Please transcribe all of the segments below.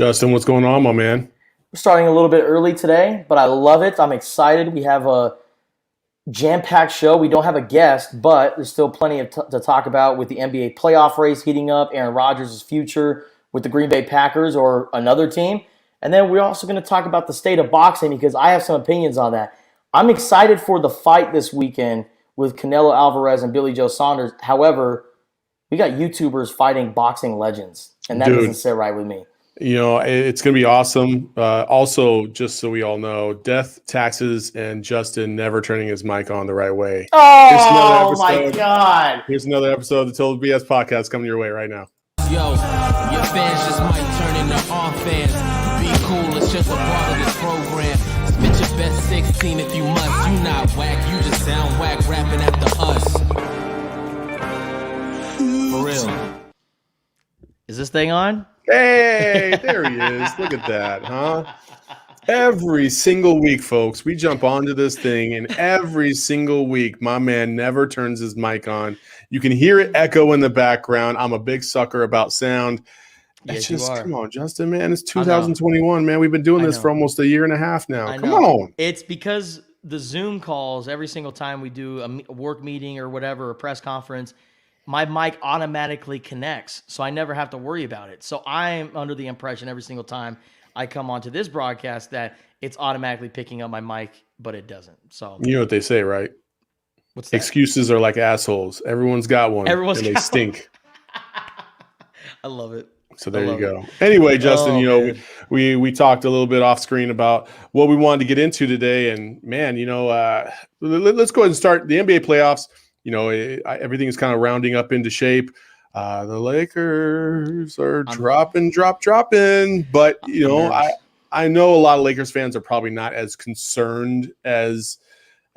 Justin, what's going on, my man? We're starting a little bit early today, but I love it. I'm excited. We have a jam-packed show. We don't have a guest, but there's still plenty to talk about with the NBA playoff race heating up, Aaron Rodgers' future with the Green Bay Packers or another team. And then we're also going to talk about the state of boxing because I have some opinions on that. I'm excited for the fight this weekend with Canelo Alvarez and Billy Joe Saunders. However, we got YouTubers fighting boxing legends, and that doesn't Dude, sit right with me. it's going to be awesome. Also, just so we all know, death, taxes, and Justin never turning his mic on the right way. Oh, my God. Here's another episode of the Total BS podcast coming your way right now. Yo, your fans just might turn into our fans. Be cool, it's just a part of this program. Spit your best 16 if you must. You not whack, you just sound whack rapping after us. For real. Is this thing on? Hey, there he is. Look at that, huh? Every single week, folks, we jump onto this thing, and every single week, my man never turns his mic on. You can hear it echo in the background. I'm a big sucker about sound. It's just, come on, Justin, man. It's 2021, man. We've been doing this for almost a year and a half now. Come on. It's because the Zoom calls, every single time we do a work meeting or whatever, a press conference, my mic automatically connects, so I never have to worry about it. So I'm under the impression every single time I come onto this broadcast that it's automatically picking up my mic, but it doesn't. So you know what they say, right? What's that? Excuses are like assholes. Everyone's got one. And they stink. I love it. So there you go. Anyway, Justin, we talked a little bit off screen about what we wanted to get into today, and man, let's go ahead and start the NBA playoffs. Everything is kind of rounding up into shape. The Lakers are dropping. But, I know a lot of Lakers fans are probably not as concerned as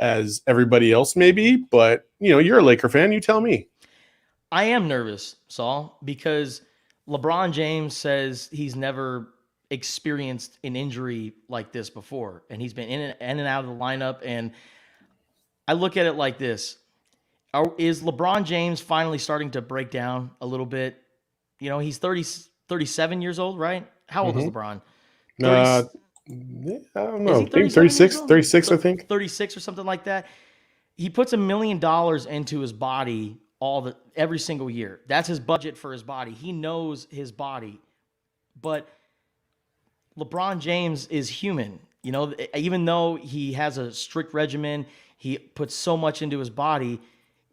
everybody else maybe. But, you're a Laker fan. You tell me. I am nervous, Saul, because LeBron James says he's never experienced an injury like this before. And he's been in and out of the lineup. And I look at it like this. Is LeBron James finally starting to break down a little bit? He's 37 years old, right? How old is LeBron? I don't know. I think 36, I think. 36 or something like that. He puts $1 million into his body every single year. That's his budget for his body. He knows his body. But LeBron James is human. Even though he has a strict regimen, he puts so much into his body,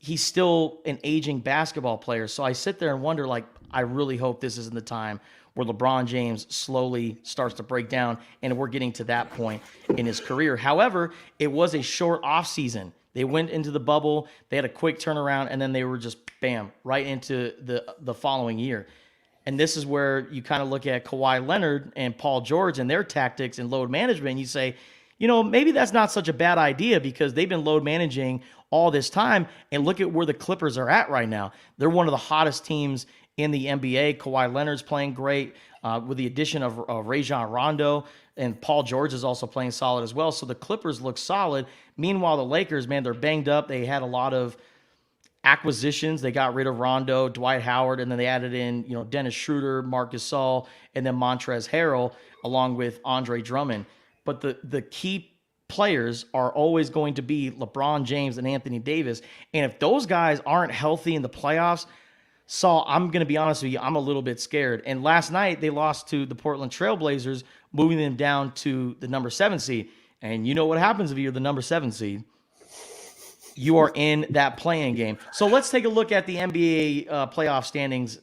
he's still an aging basketball player. So I sit there and wonder, I really hope this isn't the time where LeBron James slowly starts to break down and we're getting to that point in his career. However, it was a short offseason. They went into the bubble, they had a quick turnaround, and then they were just, bam, right into the following year. And this is where you kind of look at Kawhi Leonard and Paul George and their tactics and load management, and you say, maybe that's not such a bad idea because they've been load managing all this time, and look at where the Clippers are at right now. They're one of the hottest teams in the NBA. Kawhi Leonard's playing great with the addition of Rajon Rondo, and Paul George is also playing solid as well. So the Clippers look solid. Meanwhile, the Lakers, man, they're banged up. They had a lot of acquisitions. They got rid of Rondo, Dwight Howard, and then they added in, Dennis Schroeder, Marcus Saul, and then Montrezl Harrell, along with Andre Drummond. But the key players are always going to be LeBron James and Anthony Davis. And if those guys aren't healthy in the playoffs, Saul, I'm going to be honest with you, I'm a little bit scared. And last night they lost to the Portland Trail Blazers, moving them down to the number 7 seed. And you know what happens if you're the number 7 seed? You are in that play-in game. So let's take a look at the NBA playoff standings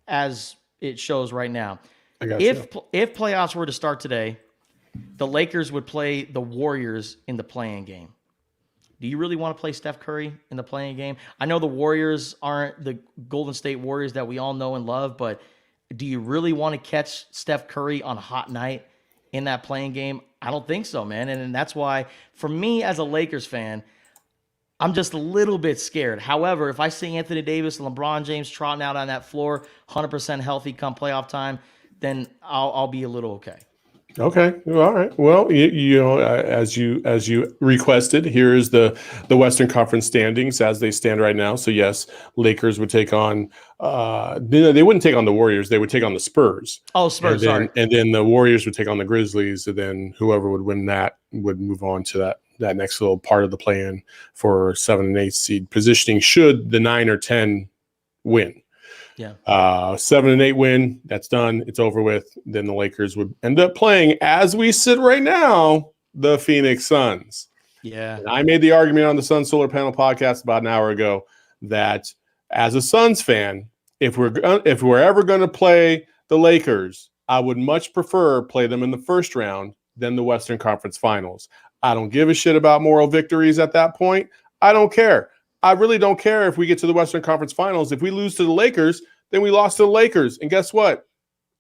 as it shows right now. If playoffs were to start today, the Lakers would play the Warriors in the play-in game. Do you really want to play Steph Curry in the play-in game? I know the Warriors aren't the Golden State Warriors that we all know and love, but do you really want to catch Steph Curry on a hot night in that play-in game? I don't think so, man. And that's why, for me as a Lakers fan, I'm just a little bit scared. However, if I see Anthony Davis and LeBron James trotting out on that floor, 100% healthy come playoff time, then I'll be a little okay. Okay. All right. Well, as you requested, here is the Western Conference standings as they stand right now. So yes, Lakers would take on. They wouldn't take on the Warriors. They would take on the Spurs. Oh, Spurs. Sorry. And then the Warriors would take on the Grizzlies, and then whoever would win that would move on to that next little part of the play-in for 7 and 8 seed positioning. Should the 9 or 10 win. Yeah. 7 and 8 win. That's done. It's over with. Then the Lakers would end up playing, as we sit right now, the Phoenix Suns. Yeah. And I made the argument on the Sun Solar Panel podcast about an hour ago that as a Suns fan, if we're ever going to play the Lakers, I would much prefer play them in the first round than the Western Conference Finals. I don't give a shit about moral victories at that point. I don't care. I really don't care if we get to the Western Conference Finals. If we lose to the Lakers, then we lost to the Lakers. And guess what?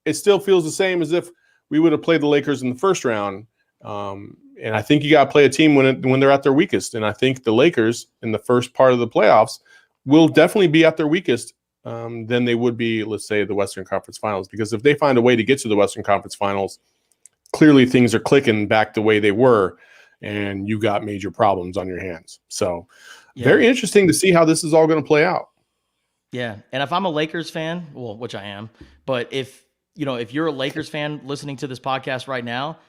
It still feels the same as if we would have played the Lakers in the first round. And I think you got to play a team when they're at their weakest. And I think the Lakers in the first part of the playoffs will definitely be at their weakest than they would be, let's say, the Western Conference Finals. Because if they find a way to get to the Western Conference Finals, clearly things are clicking back the way they were, and you got major problems on your hands. So very interesting to see how this is all going to play out. Yeah. And if I'm a Lakers fan, well, which I am, but if you're a Lakers fan listening to this podcast right now,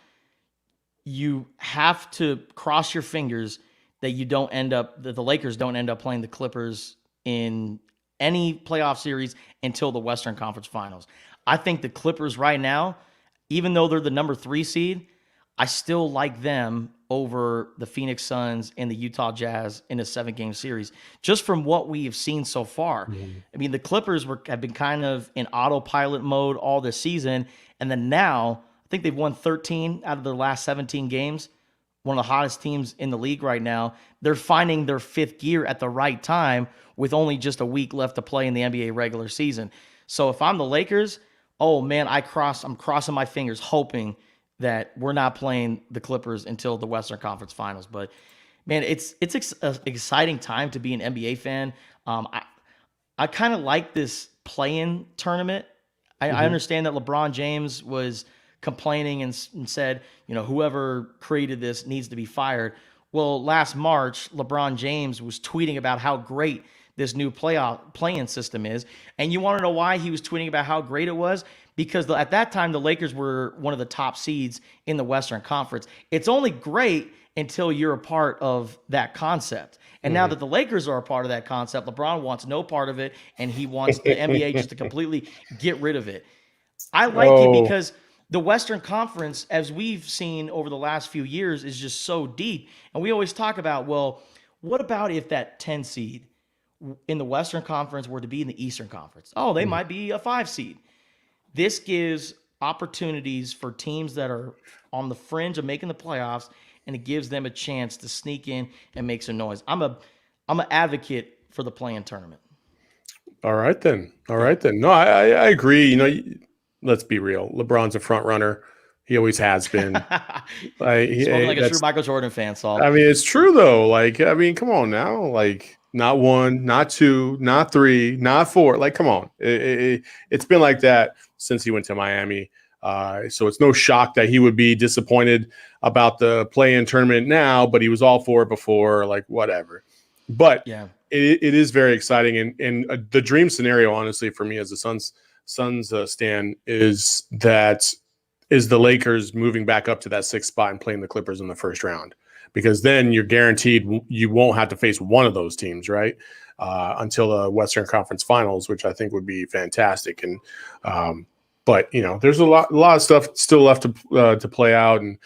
you have to cross your fingers that the Lakers don't end up playing the Clippers in any playoff series until the Western Conference Finals. I think the Clippers right now, even though they're the number 3 seed, I still like them over the Phoenix Suns and the Utah Jazz in a 7-game series, just from what we have seen so far. Mm-hmm. I mean, the Clippers have been kind of in autopilot mode all this season, and then now I think they've won 13 out of their last 17 games. One of the hottest teams in the league right now. They're finding their 5th gear at the right time with only just a week left to play in the NBA regular season. So if I'm the Lakers, oh man, I'm crossing my fingers hoping that we're not playing the Clippers until the Western Conference Finals. But man, it's an exciting time to be an NBA fan. I kind of like this play-in tournament. I understand that LeBron James was complaining and said, whoever created this needs to be fired. Well, last March, LeBron James was tweeting about how great this new play-in system is. And you want to know why he was tweeting about how great it was? Because at that time, the Lakers were one of the top seeds in the Western Conference. It's only great until you're a part of that concept. And now that the Lakers are a part of that concept, LeBron wants no part of it, and he wants the NBA just to completely get rid of it. I like it because the Western Conference, as we've seen over the last few years, is just so deep. And we always talk about, well, what about if that 10 seed in the Western Conference were to be in the Eastern Conference? Oh, they might be a 5 seed. This gives opportunities for teams that are on the fringe of making the playoffs, and it gives them a chance to sneak in and make some noise. I'm an advocate for the play-in tournament. All right then. No, I agree. Let's be real. LeBron's a front runner. He always has been. Spoken like a true Michael Jordan fan, Saul. I mean, it's true though. Come on now. Not 1, not 2, not 3, not 4. Come on. It's been like that since he went to Miami. So it's no shock that he would be disappointed about the play-in tournament now, but he was all for it before, whatever. But yeah, it is very exciting. And the dream scenario, honestly, for me as a Suns stan is the Lakers moving back up to that 6th spot and playing the Clippers in the first round. Because then you're guaranteed you won't have to face one of those teams, right? Until the Western Conference Finals, which I think would be fantastic. And but there's a lot of stuff still left to play out. And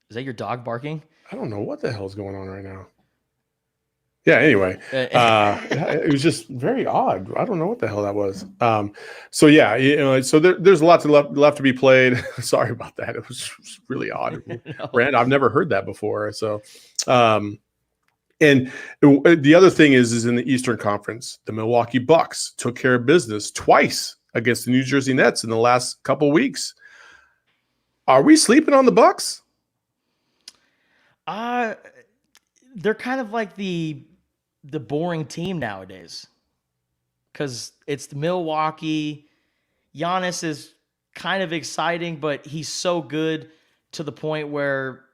is that your dog barking? I don't know what the hell's going on right now. Yeah, anyway, it was just very odd. I don't know what the hell that was. So yeah, so there's a lot left to be played. Sorry about that. It was really odd. No. Rand, I've never heard that before. So, and the other thing is in the Eastern Conference, the Milwaukee Bucks took care of business twice against the New Jersey Nets in the last couple weeks. Are we sleeping on the Bucks? They're kind of like the boring team nowadays, because it's the Milwaukee. Giannis is kind of exciting, but he's so good to the point where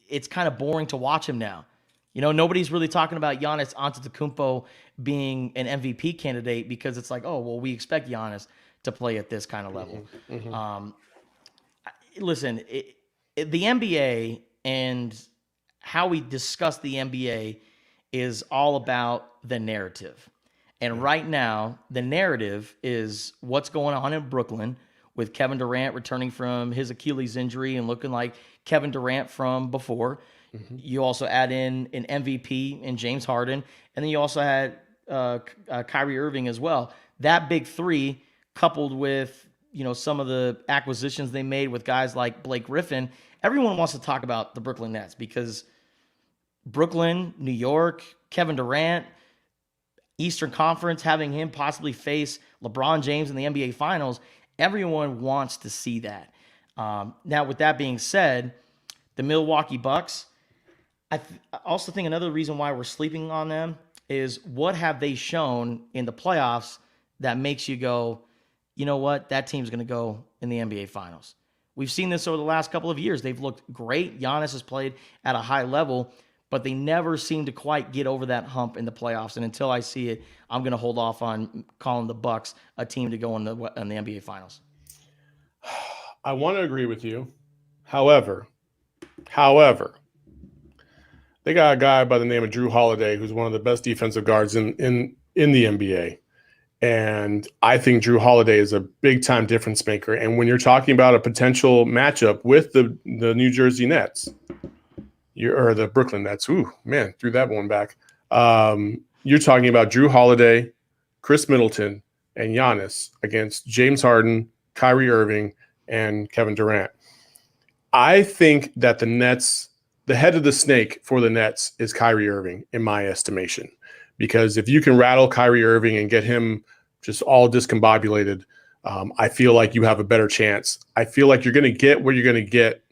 it's kind of boring to watch him now. Nobody's really talking about Giannis Antetokounmpo being an MVP candidate because it's like, oh, well, we expect Giannis to play at this kind of level. Listen, the NBA and how we discuss the NBA is all about the narrative. And right now, the narrative is what's going on in Brooklyn with Kevin Durant returning from his Achilles injury and looking like Kevin Durant from before. You also add in an MVP in James Harden, and then you also had Kyrie Irving as well. That big three, coupled with some of the acquisitions they made with guys like Blake Griffin, everyone wants to talk about the Brooklyn Nets because Brooklyn, New York, Kevin Durant, Eastern Conference, having him possibly face LeBron James in the NBA Finals, everyone wants to see that. Now, with that being said, the Milwaukee Bucks, I also think another reason why we're sleeping on them is what have they shown in the playoffs that makes you go, you know what, that team's going to go in the NBA Finals. We've seen this over the last couple of years. They've looked great. Giannis has played at a high level, but they never seem to quite get over that hump in the playoffs. And until I see it, I'm going to hold off on calling the Bucks a team to go in the NBA Finals. I want to agree with you. However, they got a guy by the name of Drew Holiday, who's one of the best defensive guards in the NBA. And I think Drew Holiday is a big-time difference maker. And when you're talking about a potential matchup with the New Jersey Nets, or the Brooklyn Nets, threw that one back. You're talking about Drew Holiday, Chris Middleton, and Giannis against James Harden, Kyrie Irving, and Kevin Durant. I think that the Nets, the head of the snake for the Nets is Kyrie Irving, in my estimation. Because if you can rattle Kyrie Irving and get him just all discombobulated, I feel like you have a better chance. I feel like you're going to get what you're going to get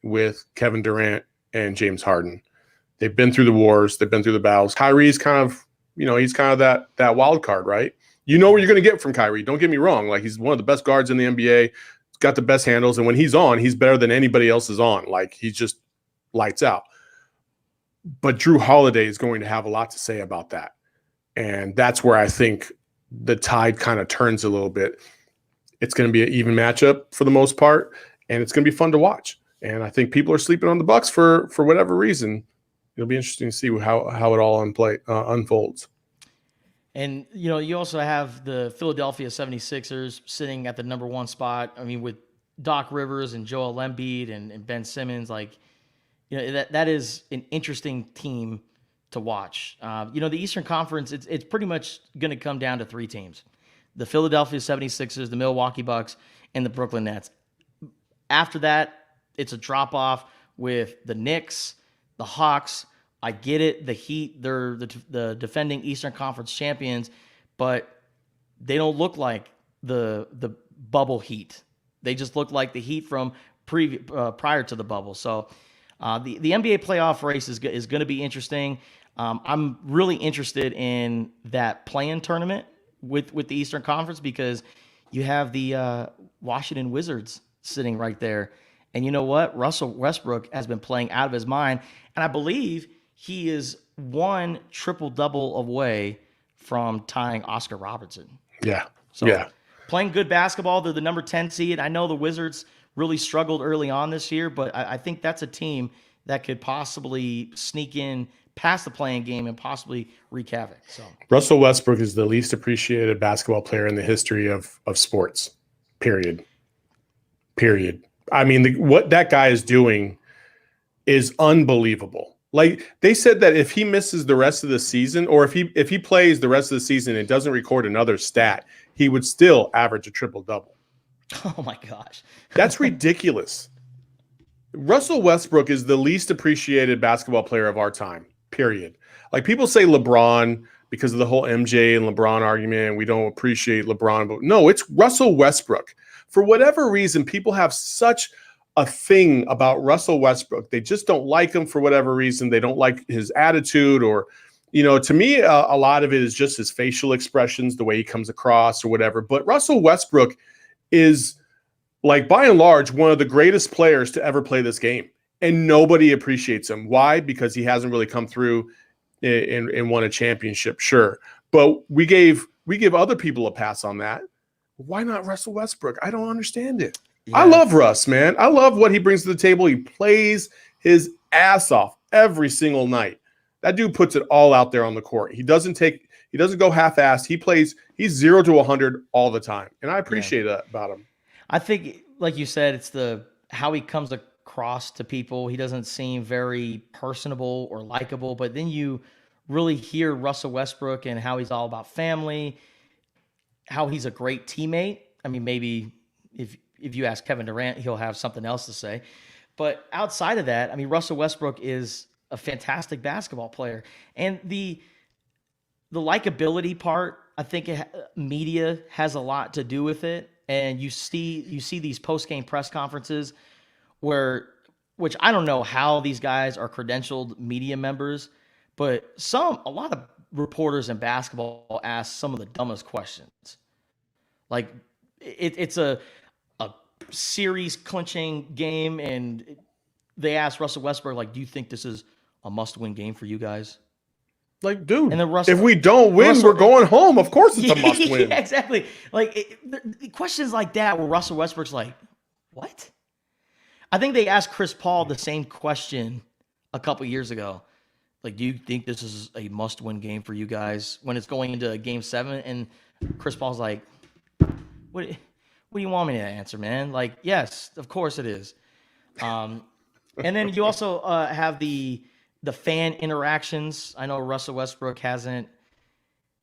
with Kevin Durant and James Harden. They've been through the wars. They've been through the battles. Kyrie's kind of, he's kind of that wild card, right? You know what you're going to get from Kyrie. Don't get me wrong. Like, he's one of the best guards in the NBA. He's got the best handles. And when he's on, he's better than anybody else is on. Like, he's just lights out. But Drew Holiday is going to have a lot to say about that. And that's where I think the tide kind of turns a little bit. It's going to be an even matchup for the most part, and it's going to be fun to watch. And I think people are sleeping on the Bucks for whatever reason. It'll be interesting to see how it all unfolds. And, you also have the Philadelphia 76ers sitting at the number one spot. I mean, with Doc Rivers and Joel Embiid and Ben Simmons, that is an interesting team to watch. The Eastern Conference, it's pretty much going to come down to three teams: the Philadelphia 76ers, the Milwaukee Bucks, and the Brooklyn Nets. After that, it's a drop-off with the Knicks, the Hawks. I get it. The Heat, they're the defending Eastern Conference champions, but they don't look like the bubble Heat. They just look like the Heat from prior to the bubble. So the NBA playoff race is going to be interesting. I'm really interested in that play-in tournament with the Eastern Conference because you have the Washington Wizards sitting right there. And you know what? Russell Westbrook has been playing out of his mind. And I believe he is one triple-double away from tying Oscar Robertson. Yeah. So playing good basketball. They're the number 10 seed. I know the Wizards really struggled early on this year, but I think that's a team that could possibly sneak in past the playing game and possibly wreak havoc. So Russell Westbrook is the least appreciated basketball player in the history of sports, period. I mean, what that guy is doing is unbelievable. Like, they said that if he misses the rest of the season, or if he plays the rest of the season and doesn't record another stat, he would still average a triple-double. Oh, my gosh. That's ridiculous. Russell Westbrook is the least appreciated basketball player of our time, period. Like, people say LeBron because of the whole MJ and LeBron argument. We don't appreciate LeBron. But no, it's Russell Westbrook. For whatever reason, people have such a thing about Russell Westbrook. They just don't like him for whatever reason. They don't like his attitude, or, to me, a lot of it is just his facial expressions, the way he comes across or whatever. But Russell Westbrook is, like, by and large, one of the greatest players to ever play this game. And nobody appreciates him. Why? Because he hasn't really come through and won a championship, sure. But we give other people a pass on that. Why not Russell Westbrook? I don't understand it. Yeah. I love Russ, man. I love what he brings to the table. He plays his ass off every single night. That dude puts it all out there on the court. He doesn't go half-assed. He's 0 to 100 all the time. And I appreciate that about him. I think, like you said, it's how he comes across to people. He doesn't seem very personable or likable, but then you really hear Russell Westbrook and how he's all about family, how he's a great teammate. I mean, maybe if you ask Kevin Durant, he'll have something else to say. But outside of that, I mean, Russell Westbrook is a fantastic basketball player. And the likability part, I think media has a lot to do with it. And you see these post-game press conferences which I don't know how these guys are credentialed media members, but a lot of reporters in basketball ask some of the dumbest questions. Like it's a series clinching game, and they asked Russell Westbrook, like, do you think this is a must-win game for you guys? Like, dude, and then if we don't win, we're going home. Of course it's a must-win. Yeah, exactly. Like, questions like that where Russell Westbrook's like, what? I think they asked Chris Paul the same question a couple years ago. Like, do you think this is a must-win game for you guys when it's going into Game 7? And Chris Paul's like, what do you want me to answer, man? Like, yes, of course it is. And then you also have the fan interactions. I know Russell Westbrook hasn't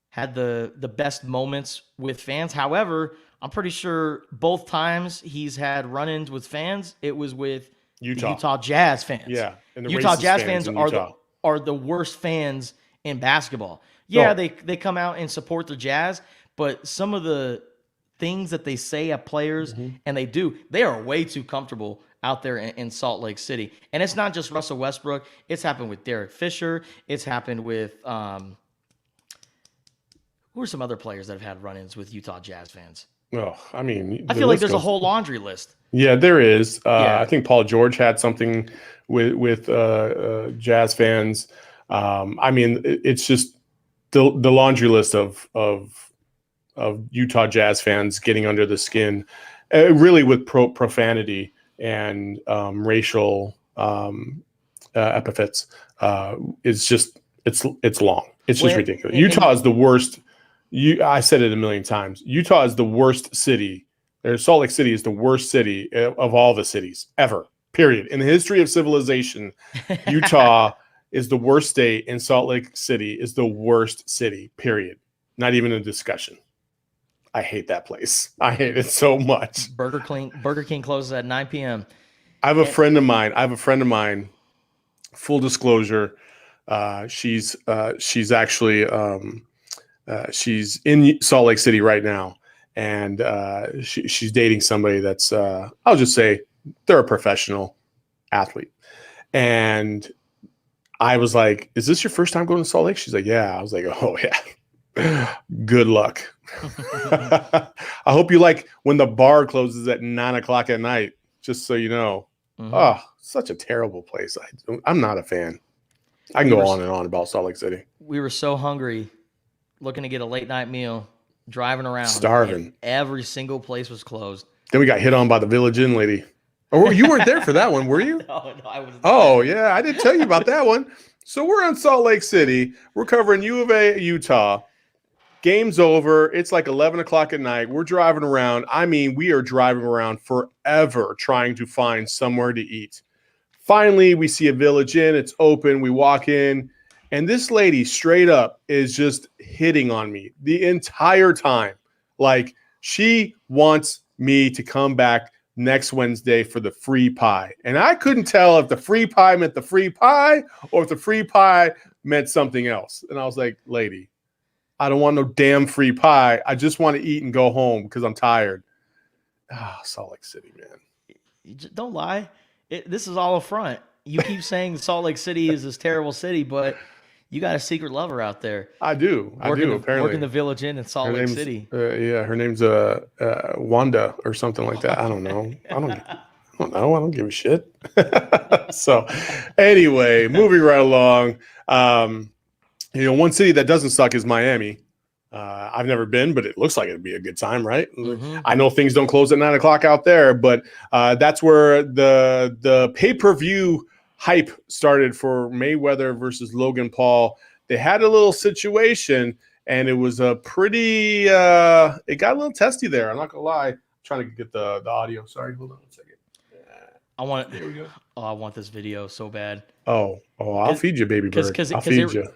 had the best moments with fans. However, I'm pretty sure both times he's had run-ins with fans, it was with Utah Jazz fans. Yeah, and the Utah Jazz fans are the worst fans in basketball. Yeah, they come out and support the Jazz, but some of the things that they say at players, and they are way too comfortable out there in Salt Lake City. And it's not just Russell Westbrook. It's happened with Derek Fisher. It's happened with who are some other players that have had run-ins with Utah Jazz fans? Oh, I mean, I feel like there's a whole laundry list. Yeah, there is. I think Paul George had something with Jazz fans. I mean, it's just the laundry list of Utah Jazz fans getting under the skin, really with profanity and racial epithets. It's just it's long. It's just ridiculous. Utah is the worst. I said it a million times. Utah is the worst city. Salt Lake City is the worst city of all the cities ever, period. In the history of civilization, Utah is the worst state, and Salt Lake City is the worst city, period. Not even a discussion. I hate that place. I hate it so much. Burger King closes at 9 p.m. I have a friend of mine. Full disclosure, she's actually she's in Salt Lake City right now, and she's dating somebody that's I'll just say they're a professional athlete. And I was like, "Is this your first time going to Salt Lake?" She's like, "Yeah." I was like, "Oh yeah, good luck." I hope you like when the bar closes at 9:00 at night. Just so you know. Oh, such a terrible place. I'm not a fan. I can go on and on about Salt Lake City. We were so hungry, looking to get a late night meal, driving around, starving. Every single place was closed. Then we got hit on by the Village Inn lady. Oh, you weren't there for that one, were you? No, I wasn't. Oh, yeah, I didn't tell you about that one. So we're in Salt Lake City. We're covering U of A, Utah. Game's over. It's like 11:00 at night. We're driving around. I mean, we are driving around forever trying to find somewhere to eat. Finally, we see a Village Inn. It's open. We walk in, and this lady straight up is just hitting on me the entire time. Like, she wants me to come back next Wednesday for the free pie. And I couldn't tell if the free pie meant the free pie or if the free pie meant something else. And I was like, lady, I don't want no damn free pie. I just want to eat and go home because I'm tired. Salt Lake City, man. Don't lie. This is all a front. You keep saying Salt Lake City is this terrible city, but You got a secret lover out there. I do. Apparently, working the Village Inn in Salt Lake City. Yeah, her name's Wanda or something like that. I don't know. I don't give a shit. So, anyway, moving right along. One city that doesn't suck is Miami. I've never been, but it looks like it'd be a good time, right? Mm-hmm. I know things don't close at 9 o'clock out there, but that's where the pay-per-view hype started for Mayweather versus Logan Paul. They had a little situation, and it was a pretty it got a little testy there. I'm not gonna lie. I'm trying to get the audio. Sorry, hold on a second. There we go. Oh, I want this video so bad. Oh, I'll feed you, baby bird. Because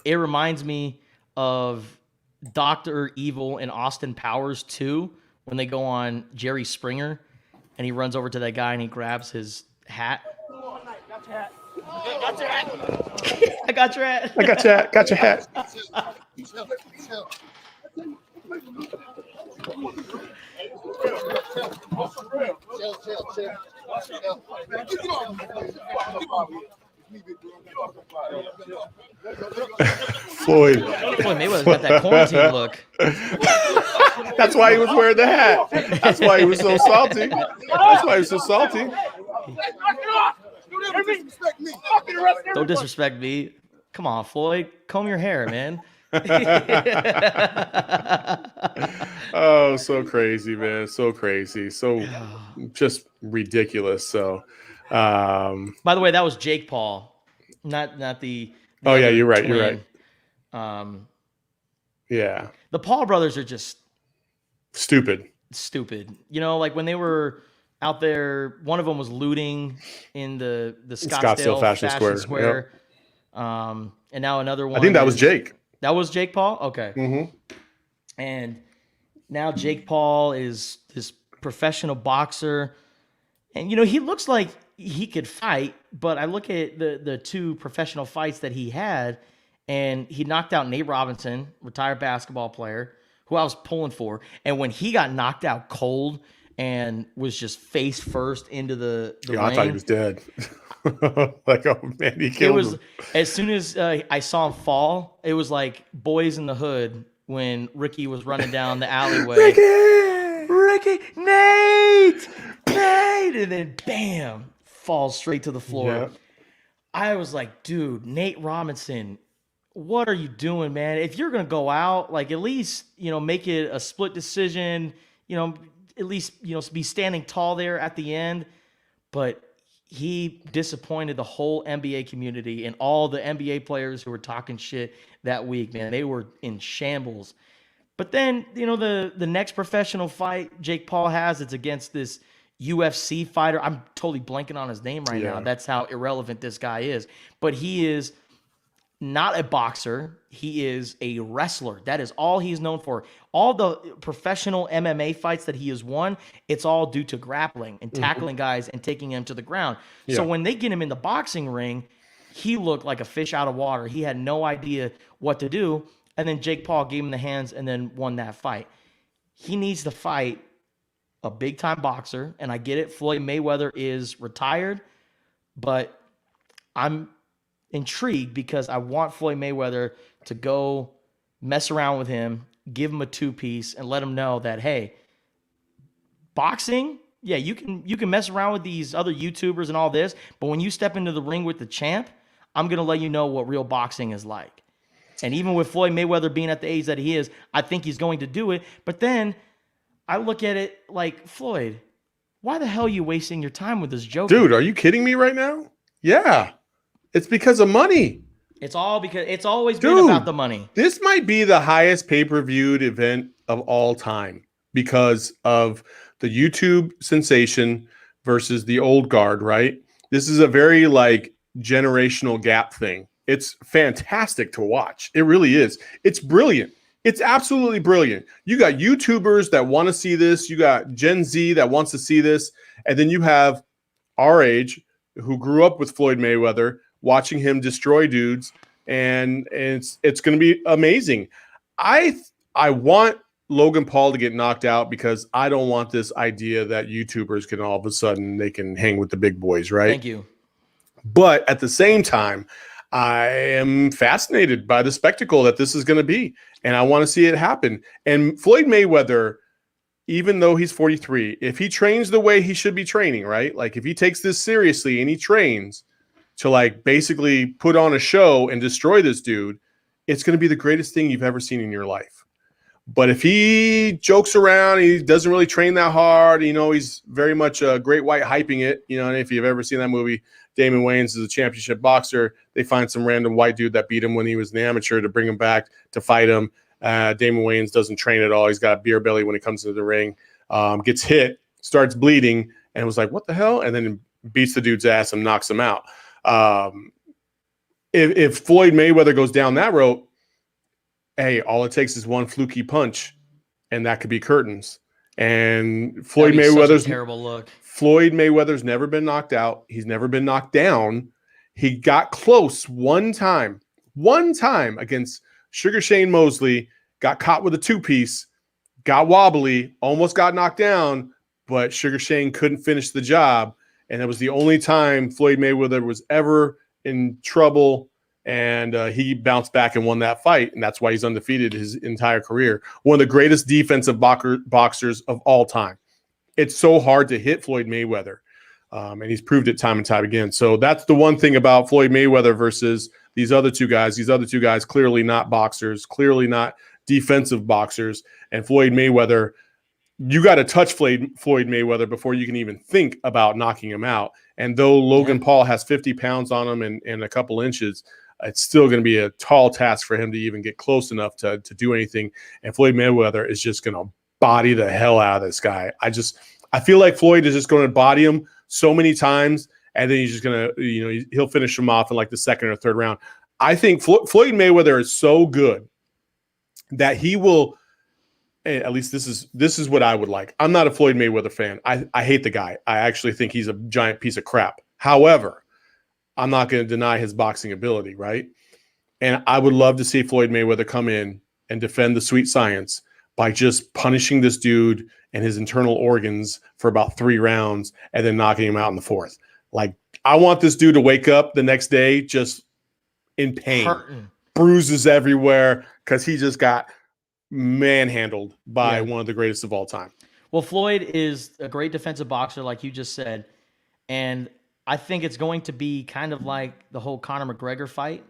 it reminds me of Dr. Evil and Austin Powers 2 when they go on Jerry Springer, and he runs over to that guy and he grabs his hat. Got your hat. I got your hat. I got your hat. Got your hat. Floyd Mayweather's got that quarantine look. That's why he was wearing the hat. That's why he was so salty. That's why he was so salty. Don't disrespect me. Come on, Floyd. Comb your hair, man. Oh, so crazy, man. So crazy. So just ridiculous. So by the way, that was Jake Paul, not the oh yeah, you're right. twin. You're right. Yeah. The Paul brothers are just stupid. Like when they were out there, one of them was looting in the Scottsdale Fashion Square. Yep. And now another one. I think that was Jake. That was Jake Paul? Okay. Mm-hmm. And now Jake Paul is this professional boxer. And, he looks like he could fight, but I look at the two professional fights that he had, and he knocked out Nate Robinson, retired basketball player, who I was pulling for. And when he got knocked out cold and was just face first into the ring. I thought he was dead. Like, oh man, he killed him. As soon as I saw him fall, it was like Boys in the Hood when Ricky was running down the alleyway. Ricky, Nate, and then bam, falls straight to the floor. Yeah. I was like, dude, Nate Robinson, what are you doing, man? If you're gonna go out, like at least make it a split decision. At least be standing tall there at the end, but. He disappointed the whole NBA community and all the NBA players who were talking shit that week, man. They were in shambles. But then, the next professional fight Jake Paul has, it's against this UFC fighter. I'm totally blanking on his name right now. That's how irrelevant this guy is. But he is not a boxer. He is a wrestler. That is all he's known for. All the professional MMA fights that he has won, it's all due to grappling and tackling guys and taking them to the ground. Yeah. So when they get him in the boxing ring, he looked like a fish out of water. He had no idea what to do. And then Jake Paul gave him the hands and then won that fight. He needs to fight a big-time boxer. And I get it. Floyd Mayweather is retired. But I'm intrigued because I want Floyd Mayweather to go mess around with him, give him a two-piece, and let him know that, hey, boxing, yeah, you can mess around with these other YouTubers and all this, but when you step into the ring with the champ, I'm going to let you know what real boxing is like. And even with Floyd Mayweather being at the age that he is, I think he's going to do it. But then I look at it like, Floyd, why the hell are you wasting your time with this joke? Dude, are you kidding me right now? Yeah. It's because of money. It's all because it's always been about the money. This might be the highest pay-per-viewed event of all time because of the YouTube sensation versus the old guard, right? This is a very generational gap thing. It's fantastic to watch. It really is. It's brilliant. It's absolutely brilliant. You got YouTubers that want to see this. You got Gen Z that wants to see this. And then you have our age who grew up with Floyd Mayweather, watching him destroy dudes, and it's going to be amazing. I want Logan Paul to get knocked out because I don't want this idea that YouTubers can all of a sudden they can hang with the big boys, right? Thank you. But at the same time, I am fascinated by the spectacle that this is going to be, and I want to see it happen. And Floyd Mayweather, even though he's 43, if he trains the way he should be training, right? Like if he takes this seriously and he trains to like basically put on a show and destroy this dude, it's going to be the greatest thing you've ever seen in your life. But if he jokes around, he doesn't really train that hard, he's very much a great white hyping it, and if you've ever seen that movie, Damon Wayans is a championship boxer. They find some random white dude that beat him when he was an amateur to bring him back to fight him. Damon Wayans doesn't train at all. He's got a beer belly when he comes into the ring, gets hit, starts bleeding, and was like, what the hell? And then beats the dude's ass and knocks him out. If Floyd Mayweather goes down that road, hey, all it takes is one fluky punch, and that could be curtains. And Floyd Mayweather's terrible look. Floyd Mayweather's never been knocked out. He's never been knocked down. He got close one time against Sugar Shane Mosley, got caught with a two-piece, got wobbly, almost got knocked down, but Sugar Shane couldn't finish the job. And it was the only time Floyd Mayweather was ever in trouble, and he bounced back and won that fight, and that's why he's undefeated his entire career. One of the greatest defensive boxers of all time. It's so hard to hit Floyd Mayweather, and he's proved it time and time again. So that's the one thing about Floyd Mayweather versus these other two guys. These other two guys clearly not boxers, clearly not defensive boxers. And Floyd Mayweather, you got to touch Floyd Mayweather before you can even think about knocking him out. And though Logan Paul has 50 pounds on him and a couple inches, it's still going to be a tall task for him to even get close enough to do anything. And Floyd Mayweather is just going to body the hell out of this guy. I feel like Floyd is just going to body him so many times, and then he's just going to, he'll finish him off in like the second or third round. I think Floyd Mayweather is so good that he will, at least this is what I would like. I'm not a Floyd Mayweather fan. I hate the guy. I actually think he's a giant piece of crap. However, I'm not going to deny his boxing ability, right? And I would love to see Floyd Mayweather come in and defend the sweet science by just punishing this dude and his internal organs for about 3 rounds and then knocking him out in the 4th. Like, I want this dude to wake up the next day just in pain, bruises everywhere, because he just got manhandled by one of the greatest of all time. Well, Floyd is a great defensive boxer, like you just said, and I think it's going to be kind of like the whole Conor McGregor fight,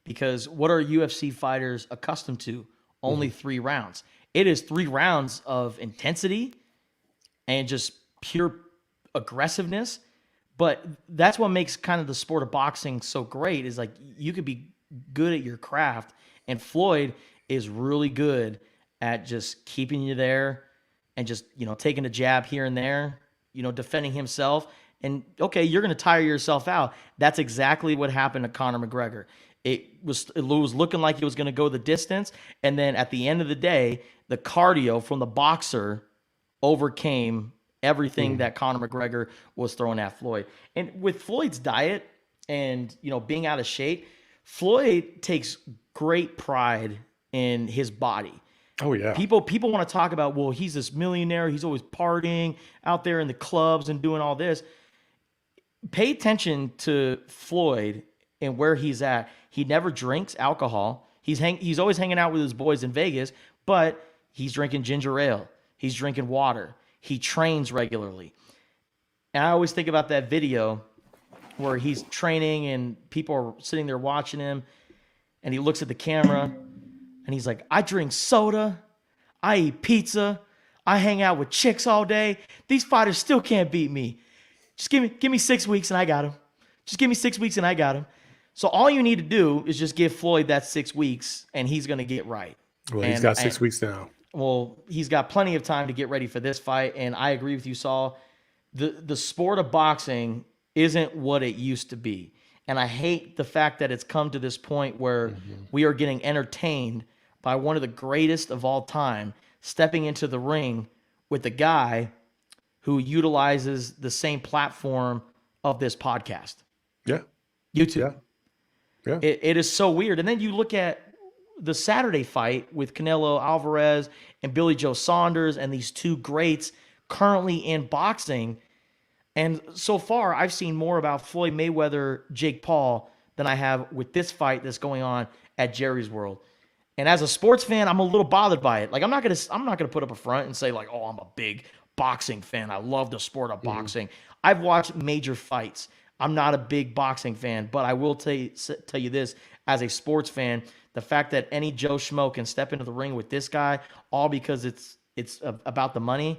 because what are UFC fighters accustomed to? Only 3 rounds. It is 3 rounds of intensity and just pure aggressiveness. But that's what makes kind of the sport of boxing so great, is like you could be good at your craft, and Floyd is really good at just keeping you there and just, taking a jab here and there, defending himself. And okay, you're going to tire yourself out. That's exactly what happened to Conor McGregor. It was looking like he was going to go the distance, and then at the end of the day, the cardio from the boxer overcame everything that Conor McGregor was throwing at Floyd. And with Floyd's diet and being out of shape, Floyd takes great pride in his body. Oh yeah. People want to talk about, well, he's this millionaire, he's always partying out there in the clubs and doing all this. Pay attention to Floyd and where he's at. He never drinks alcohol. He's always hanging out with his boys in Vegas, but he's drinking ginger ale. He's drinking water. He trains regularly. And I always think about that video where he's training and people are sitting there watching him, and he looks at the camera and he's like, I drink soda, I eat pizza, I hang out with chicks all day. These fighters still can't beat me. Just give me 6 weeks and I got him. Just give me 6 weeks and I got him. So all you need to do is just give Floyd that 6 weeks, and he's going to get right. Well, he's got 6 weeks now. Well, he's got plenty of time to get ready for this fight, and I agree with you, Saul. The sport of boxing isn't what it used to be. And I hate the fact that it's come to this point where we are getting entertained by one of the greatest of all time stepping into the ring with a guy who utilizes the same platform of this podcast. Yeah. YouTube. Yeah. It is so weird. And then you look at the Saturday fight with Canelo Alvarez and Billy Joe Saunders and these two greats currently in boxing. And so far, I've seen more about Floyd Mayweather, Jake Paul than I have with this fight that's going on at Jerry's World. And as a sports fan, I'm a little bothered by it. Like, I'm not gonna put up a front and say like, oh, I'm a big boxing fan. I love the sport of boxing. I've watched major fights. I'm not a big boxing fan, but I will tell you this, as a sports fan, the fact that any Joe Schmo can step into the ring with this guy, all because it's about the money.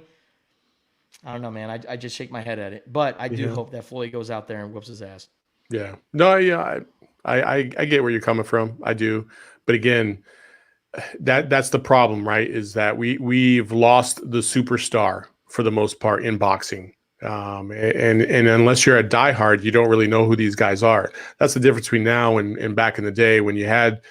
I don't know, man. I just shake my head at it. But I do hope that Floyd goes out there and whoops his ass. Yeah. No, yeah, I get where you're coming from. I do. But again, that's the problem, right? Is that we've lost the superstar for the most part in boxing. And unless you're a diehard, you don't really know who these guys are. That's the difference between now and back in the day when you had,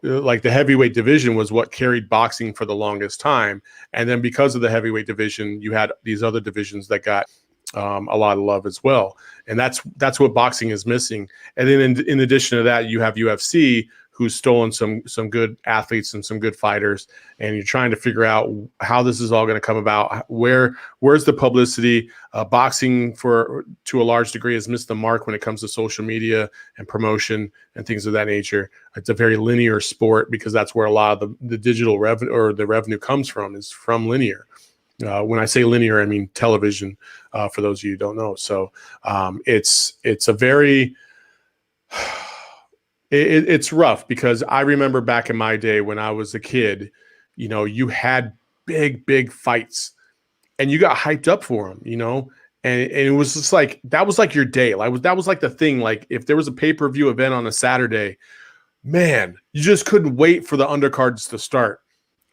like the heavyweight division was what carried boxing for the longest time. And then because of the heavyweight division, you had these other divisions that got a lot of love as well. And that's what boxing is missing. And then in addition to that, you have UFC, who's stolen some good athletes and some good fighters, and you're trying to figure out how this is all going to come about. Where's the publicity? Boxing, to a large degree, has missed the mark when it comes to social media and promotion and things of that nature. It's a very linear sport because that's where a lot of the digital revenue or the revenue comes from, is from linear. When I say linear, I mean television, for those of you who don't know. So it's a very... It's rough because I remember back in my day when I was a kid, you had big fights and you got hyped up for them, and it was just like, that was like your day. That was like the thing. Like if there was a pay-per-view event on a Saturday, man, you just couldn't wait for the undercards to start.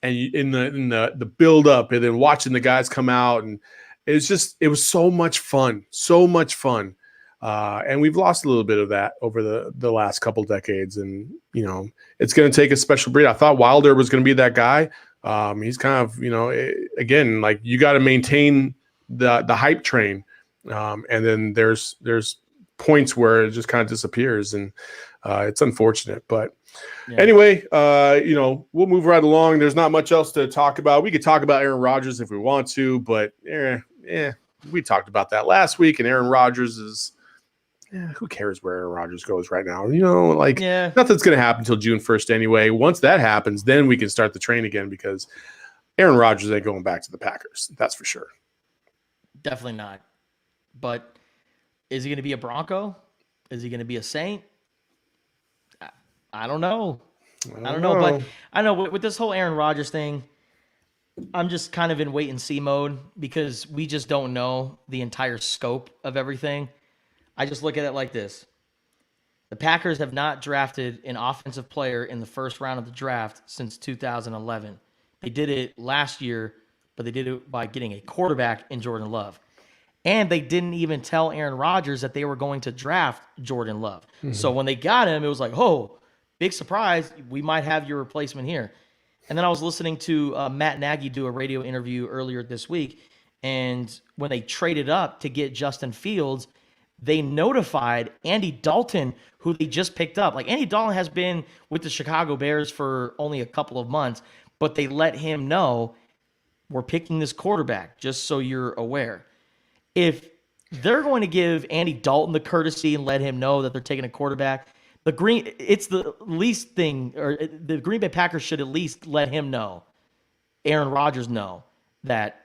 And in the build up and then watching the guys come out, and it was so much fun. And we've lost a little bit of that over the last couple decades. And, it's going to take a special breed. I thought Wilder was going to be that guy. He's kind of, again, like you got to maintain the hype train. And then there's points where it just kind of disappears, and it's unfortunate. But anyway, we'll move right along. There's not much else to talk about. We could talk about Aaron Rodgers if we want to, but we talked about that last week, and Aaron Rodgers is... who cares where Aaron Rodgers goes right now? Nothing's going to happen until June 1st anyway. Once that happens, then we can start the train again, because Aaron Rodgers ain't going back to the Packers. That's for sure. Definitely not. But is he going to be a Bronco? Is he going to be a Saint? I don't know. I don't know. But I know with this whole Aaron Rodgers thing, I'm just kind of in wait and see mode because we just don't know the entire scope of everything. I just look at it like this. The Packers have not drafted an offensive player in the first round of the draft since 2011. They did it last year, but they did it by getting a quarterback in Jordan Love. And they didn't even tell Aaron Rodgers that they were going to draft Jordan Love. Mm-hmm. So when they got him, it was like, oh, big surprise. We might have your replacement here. And then I was listening to Matt Nagy do a radio interview earlier this week. And when they traded up to get Justin Fields, they notified Andy Dalton, who they just picked up. Like, Andy Dalton has been with the Chicago Bears for only a couple of months, but they let him know, we're picking this quarterback, just so you're aware. If they're going to give Andy Dalton the courtesy and let him know that they're taking a quarterback, the Green Bay Packers should at least let him know, Aaron Rodgers know, that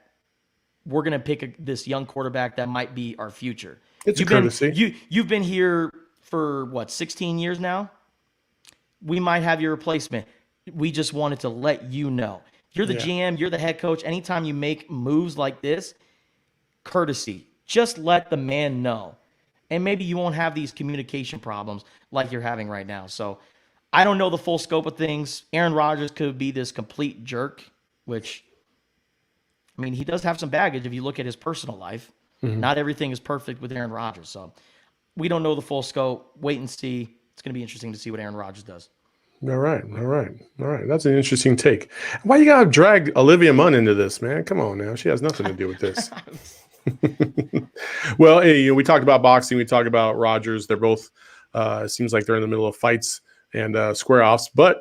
we're going to pick this young quarterback that might be our future. It's a courtesy. You've been here for, 16 years now? We might have your replacement. We just wanted to let you know. You're the GM. You're the head coach. Anytime you make moves like this, courtesy. Just let the man know. And maybe you won't have these communication problems like you're having right now. So I don't know the full scope of things. Aaron Rodgers could be this complete jerk, which, he does have some baggage if you look at his personal life. Mm-hmm. Not everything is perfect with Aaron Rodgers. So we don't know the full scope. Wait and see. It's going to be interesting to see what Aaron Rodgers does. All right. That's an interesting take. Why you got to drag Olivia Munn into this, man? Come on now. She has nothing to do with this. Well, we talked about boxing. We talked about Rodgers. They're both, it seems like they're in the middle of fights and square offs. But,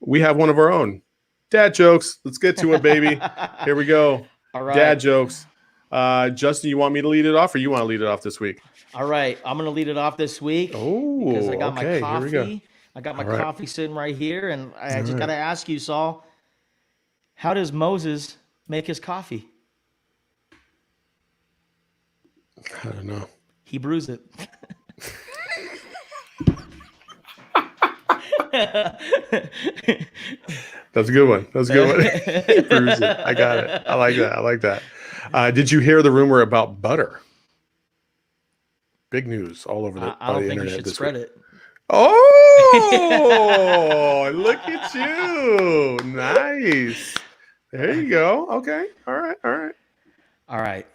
we have one of our own. Dad jokes. Let's get to it, baby. Here we go. All right. Dad jokes. Justin, you want me to lead it off, or you want to lead it off this week? All right, I'm going to lead it off this week. Oh, because I got my okay. coffee. Here we go. I got my coffee sitting right here, and I just got to ask you, Saul, how does Moses make his coffee? I don't know. He brews it. That's a good one. That's a good one. He brews it. I got it. I like that. Did you hear the rumor about butter? Big news all over the I don't the think you internet should this spread week. it. Oh, look at you. Nice. There you go. Okay. All right.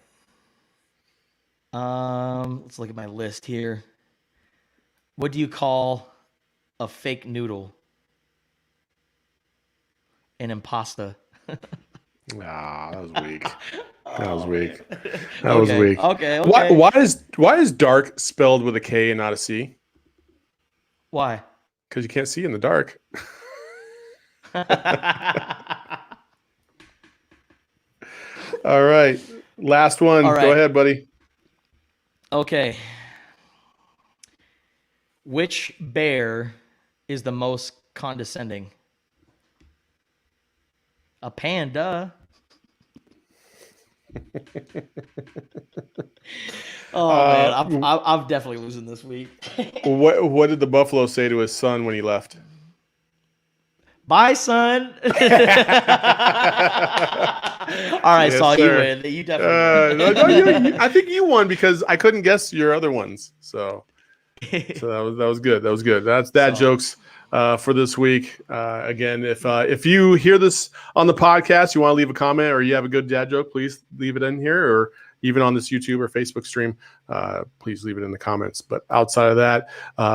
Let's look at my list here. What do you call a fake noodle? An impasta. That was weak. That was weak. Okay. Why is dark spelled with a K and not a C? Why? Because you can't see in the dark. All right. Last one. All right. Go ahead, buddy. Okay. Which bear is the most condescending? A panda. Man, I'm definitely losing this week. What did the buffalo say to his son when he left? Bye, son. All right, Yes, Saul, sir. you win. You definitely. I think you won because I couldn't guess your other ones. So that was good. That was good. That's dad jokes for this week. Again, if you hear this on the podcast, you want to leave a comment or you have a good dad joke, please leave it in here, or even on this YouTube or Facebook stream, please leave it in the comments. But outside of that,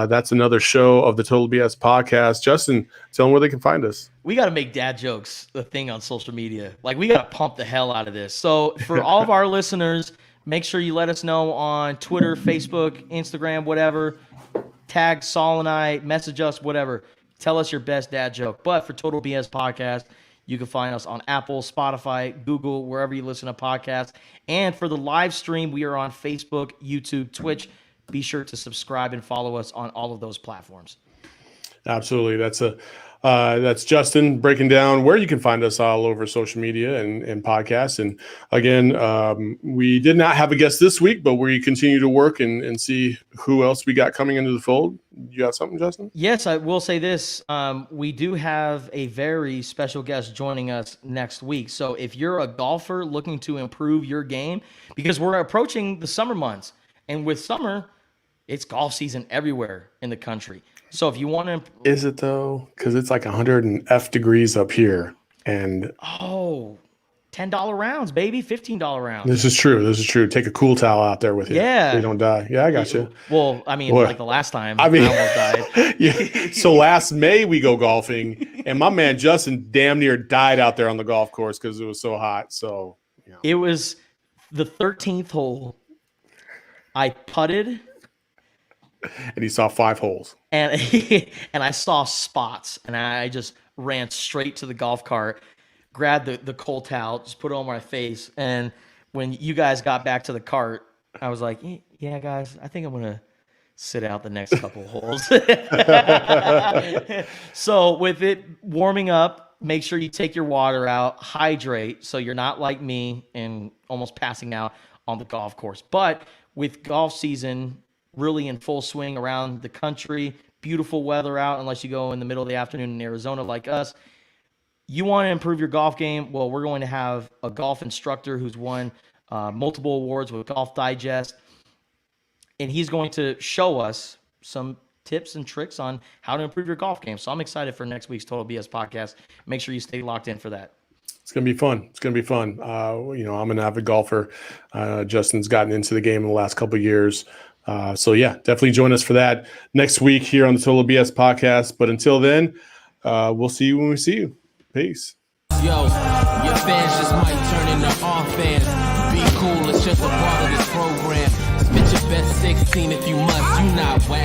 that's another show of the Total BS podcast. Justin, tell them where they can find us. We got to make dad jokes a thing on social media. Like, we got to pump the hell out of this. So for all of our listeners, make sure you let us know on Twitter, Facebook, Instagram, whatever. Tag Saul and I, message us, whatever. Tell us your best dad joke. But for Total BS Podcast, you can find us on Apple, Spotify, Google, wherever you listen to podcasts. And for the live stream, we are on Facebook, YouTube, Twitch. Be sure to subscribe and follow us on all of those platforms. Absolutely. That's Justin breaking down where you can find us all over social media and podcasts. And again, we did not have a guest this week, but we continue to work and see who else we got coming into the fold. You got something, Justin? Yes, I will say this. We do have a very special guest joining us next week. So if you're a golfer looking to improve your game, because we're approaching the summer months, and with summer, it's golf season everywhere in the country. So if you want to... Is it though? Because it's like 100 degrees up here. And $10 rounds, baby, $15 rounds. This is true. Take a cool towel out there with you. Yeah. So you don't die. Yeah, I got you. Well, I mean, like the last time, I almost died. Yeah. So last May we go golfing, and my man Justin damn near died out there on the golf course because it was so hot. So It was the 13th hole. I putted. And he saw 5 holes. And I saw spots, and I just ran straight to the golf cart, grabbed the cold towel, just put it on my face. And when you guys got back to the cart, I was like, yeah, guys, I think I'm going to sit out the next couple of holes. So with it warming up, make sure you take your water out, hydrate, so you're not like me and almost passing out on the golf course. But with golf season really in full swing around the country, beautiful weather out, unless you go in the middle of the afternoon in Arizona like us. You want to improve your golf game? Well, we're going to have a golf instructor who's won multiple awards with Golf Digest, and he's going to show us some tips and tricks on how to improve your golf game. So I'm excited for next week's Total BS podcast. Make sure you stay locked in for that. It's going to be fun. I'm an avid golfer. Justin's gotten into the game in the last couple of years. So yeah, definitely join us for that next week here on the Total BS podcast. But until then, we'll see you when we see you. Peace. Yo, your fans just might turn into our fans. Be cool, it's just a part of this program. Spit your best 16 if you must. You not whack.